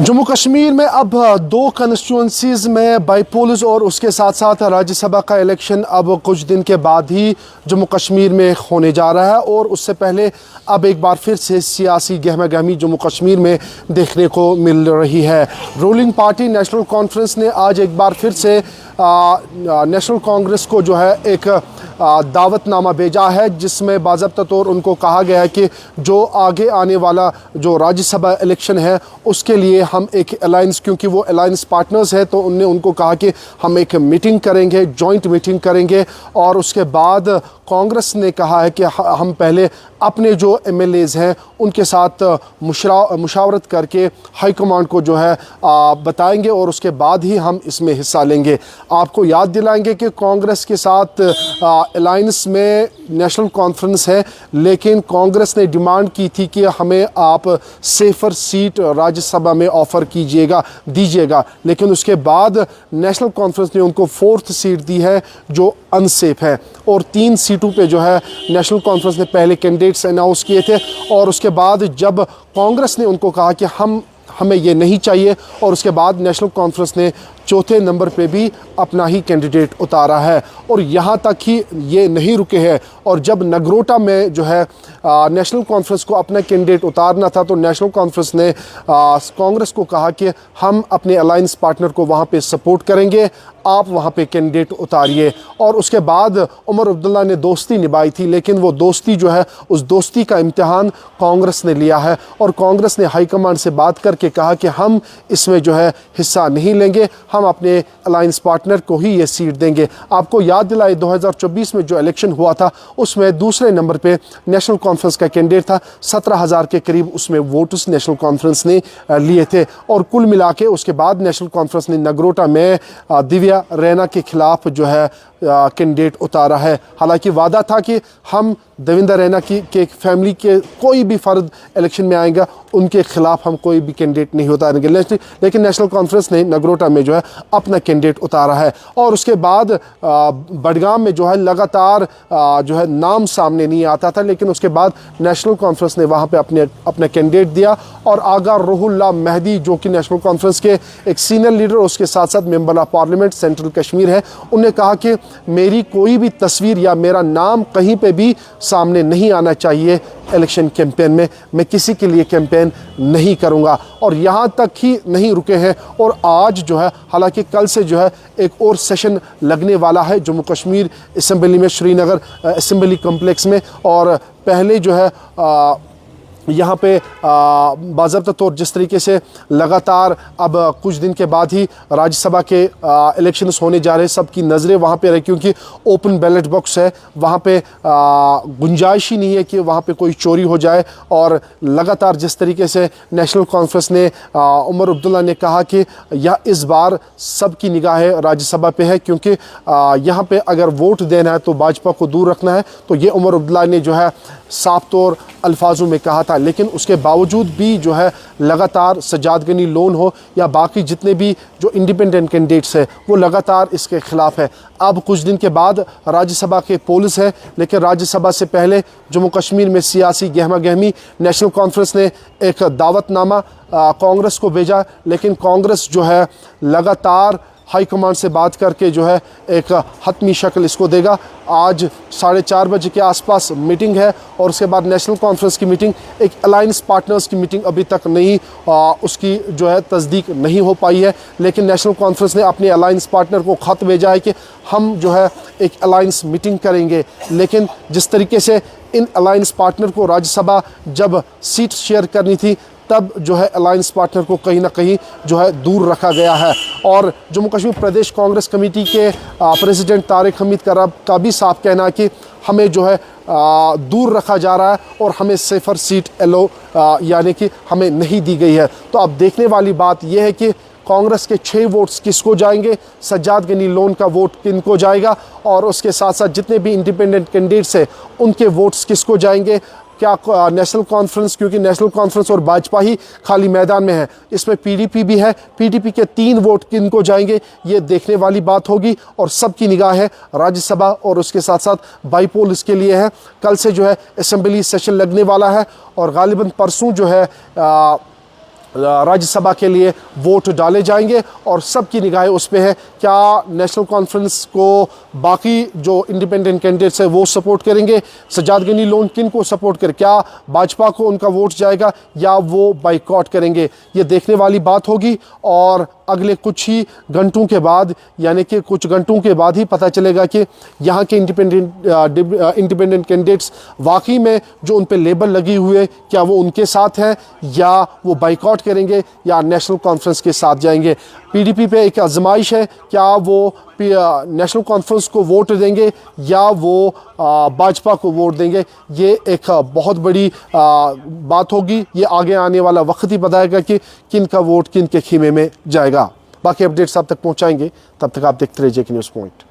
जम्मू कश्मीर में अब दो कंस्टिट्यूंसीज़ में बाईपोल्स और उसके साथ साथ राज्यसभा का इलेक्शन अब कुछ दिन के बाद ही जम्मू कश्मीर में होने जा रहा है और उससे पहले अब एक बार फिर से सियासी गहमा गहमी जम्मू कश्मीर में देखने को मिल रही है। रूलिंग पार्टी नेशनल कॉन्फ्रेंस ने आज एक बार फिर से नेशनल कांग्रेस को जो है एक दावतनामा भेजा है, जिसमें बाज़ाब्ता तौर उनको कहा गया है कि जो आगे आने वाला जो राज्यसभा इलेक्शन है उसके लिए हम एक अलायंस, क्योंकि वो अलायंस पार्टनर्स है, तो उनको कहा कि हम एक मीटिंग करेंगे, जॉइंट मीटिंग करेंगे। और उसके बाद कांग्रेस ने कहा है कि हम पहले अपने जो एमएलएज़ हैं उनके साथ मुशावरत करके हाईकमांड को जो है बताएंगे और उसके बाद ही हम इसमें हिस्सा लेंगे। आपको याद दिलाएंगे कि कांग्रेस के साथ अलायंस में नेशनल कॉन्फ्रेंस है, लेकिन कांग्रेस ने डिमांड की थी कि हमें आप सेफर सीट राज्यसभा में ऑफ़र दीजिएगा, लेकिन उसके बाद नेशनल कॉन्फ्रेंस ने उनको 4th सीट दी है जो अनसेफ है। और 3 सीटों पे जो है नेशनल कॉन्फ्रेंस ने पहले कैंडिडेट्स अनाउंस किए थे और उसके बाद जब कांग्रेस ने उनको कहा कि हमें ये नहीं चाहिए, और उसके बाद नेशनल कॉन्फ्रेंस ने 4थे नंबर पे भी अपना ही कैंडिडेट उतारा है। और यहाँ तक ही ये नहीं रुके हैं, और जब नगरोटा में जो है नेशनल कॉन्फ्रेंस को अपना कैंडिडेट उतारना था तो नेशनल कॉन्फ्रेंस ने कांग्रेस को कहा कि हम अपने अलायंस पार्टनर को वहाँ पे सपोर्ट करेंगे, आप वहाँ पे कैंडिडेट उतारिए। और उसके बाद उमर अब्दुल्ला ने दोस्ती निभाई थी, लेकिन वो दोस्ती जो है उस दोस्ती का इम्तिहान कांग्रेस ने लिया है और कांग्रेस ने हाईकमांड से बात करके कहा कि हम इसमें जो है हिस्सा नहीं लेंगे, हम अपने अलायंस पार्टनर को ही ये सीट देंगे। आपको याद दिलाए 2024 में जो इलेक्शन हुआ था उसमें दूसरे नंबर पे नेशनल कॉन्फ्रेंस का कैंडिडेट था, 17,000 के करीब उसमें वोट्स नेशनल कॉन्फ्रेंस ने लिए थे। और कुल मिला के उसके बाद नेशनल कॉन्फ्रेंस ने नगरोटा में दिव्या रैना के खिलाफ जो है कैंडिडेट उतारा है। हालांकि वादा था कि हम देवेंद्र रैना के फैमिली के कोई भी फ़र्द इलेक्शन में आएगा उनके खिलाफ हम कोई भी कैंडिडेट नहीं उतारेंगे, लेकिन नेशनल कॉन्फ्रेंस ने नगरोटा में जो है अपना कैंडिडेट उतारा है। और उसके बाद बडगाम में जो है लगातार जो है नाम सामने नहीं आता था, लेकिन उसके बाद नेशनल कॉन्फ्रेंस ने वहाँ पे अपना कैंडिडेट दिया और आगा रूहुल्लाह मेहदी जो कि नेशनल कॉन्फ्रेंस के एक सीनियर लीडर, उसके साथ साथ member of parliament central Kashmir है, उन्होंने कहा कि मेरी कोई भी तस्वीर या मेरा नाम कहीं पे भी सामने नहीं आना चाहिए इलेक्शन कैंपेन में, मैं किसी के लिए कैंपेन नहीं करूंगा। और यहाँ तक ही नहीं रुके हैं और आज जो है, हालांकि कल से जो है एक और सेशन लगने वाला है जम्मू कश्मीर असेंबली में, श्रीनगर असेंबली कॉम्प्लेक्स में। और पहले जो है यहाँ पे बाज़ाब्ता तौर जिस तरीके से लगातार अब कुछ दिन के बाद ही राज्यसभा के इलेक्शंस होने जा रहे हैं, सबकी नज़रें वहाँ पे रही, क्योंकि ओपन बैलेट बॉक्स है, वहाँ पे गुंजाइश ही नहीं है कि वहाँ पे कोई चोरी हो जाए। और लगातार जिस तरीके से नेशनल कॉन्फ्रेंस ने उमर अब्दुल्ला ने कहा कि यह इस बार सबकी निगाहें राज्यसभा पे है, क्योंकि यहाँ पे अगर वोट देना है तो भाजपा को दूर रखना है, तो ये उमर अब्दुल्ला ने जो है साफ तौर अल्फाजों में कहा था। लेकिन उसके बावजूद भी जो है लगातार सज्जाद गनी लोन हो या बाकी जितने भी जो इंडिपेंडेंट कैंडिडेट्स हैं वो लगातार इसके ख़िलाफ़ है। अब कुछ दिन के बाद राज्यसभा के पोल्स है, लेकिन राज्यसभा से पहले जम्मू कश्मीर में सियासी गहमा गहमी, नेशनल कॉन्फ्रेंस ने एक दावतनामा कांग्रेस को भेजा, लेकिन कांग्रेस जो है लगातार हाईकमांड से बात करके जो है एक हतमी शक्ल इसको देगा। आज 4:30 बजे के आसपास मीटिंग है और उसके बाद नेशनल कॉन्फ्रेंस की मीटिंग, एक अलायंस पार्टनर्स की मीटिंग अभी तक नहीं उसकी जो है तस्दीक नहीं हो पाई है, लेकिन नेशनल कॉन्फ्रेंस ने अपने अलायंस पार्टनर को ख़त भेजा है कि हम जो है एक अलायंस मीटिंग करेंगे। लेकिन जिस तरीके से इन अलायंस पार्टनर को राज्यसभा जब सीट शेयर करनी थी तब जो है अलायंस पार्टनर को कहीं ना कहीं जो है दूर रखा गया है। और जम्मू कश्मीर प्रदेश कांग्रेस कमेटी के प्रेसिडेंट तारिक हमीद का भी साफ कहना है कि हमें जो है दूर रखा जा रहा है और हमें सेफर सीट यानी कि हमें नहीं दी गई है। तो अब देखने वाली बात यह है कि कांग्रेस के 6 वोट्स किसको जाएंगे, सज्जाद गनी लोन का वोट किनको जाएगा, और उसके साथ साथ जितने भी इंडिपेंडेंट कैंडिडेट्स हैं उनके वोट्स किसको जाएंगे। क्या नेशनल कॉन्फ्रेंस, क्योंकि नेशनल कॉन्फ्रेंस और भाजपा ही खाली मैदान में है, इसमें पीडीपी भी है, पीडीपी के 3 वोट किनको जाएंगे ये देखने वाली बात होगी। और सबकी निगाह है राज्यसभा और उसके साथ साथ बाईपोल इसके लिए है। कल से जो है असेंबली सेशन लगने वाला है और गालिबन परसों जो है राज्यसभा के लिए वोट डाले जाएंगे और सबकी निगाहें उस पे है क्या नेशनल कॉन्फ्रेंस को बाकी जो इंडिपेंडेंट कैंडिडेट्स है वो सपोर्ट करेंगे, सज्जाद गनी लोन किन को सपोर्ट करें, क्या भाजपा को उनका वोट जाएगा या वो बाइकआउट करेंगे, ये देखने वाली बात होगी। और अगले कुछ ही घंटों के बाद यानी कि कुछ घंटों के बाद ही पता चलेगा कि यहाँ के इंडिपेंडेंट कैंडिडेट्स वाकई में जो उन पे लेबल लगी हुई है क्या वो उनके साथ हैं या वो बाइकआउट करेंगे या नेशनल कॉन्फ्रेंस के साथ जाएंगे। पीडीपी पे एक आजमाइश है, क्या वो नेशनल कॉन्फ्रेंस को वोट देंगे या वो भाजपा को वोट देंगे। ये एक बहुत बड़ी बात होगी, ये आगे आने वाला वक्त ही बताएगा कि किन का वोट किन के खीमे में जाएगा। बाकी अपडेट्स आप तक पहुंचाएंगे, तब तक आप देखते रहिए जेके न्यूज़ पॉइंट।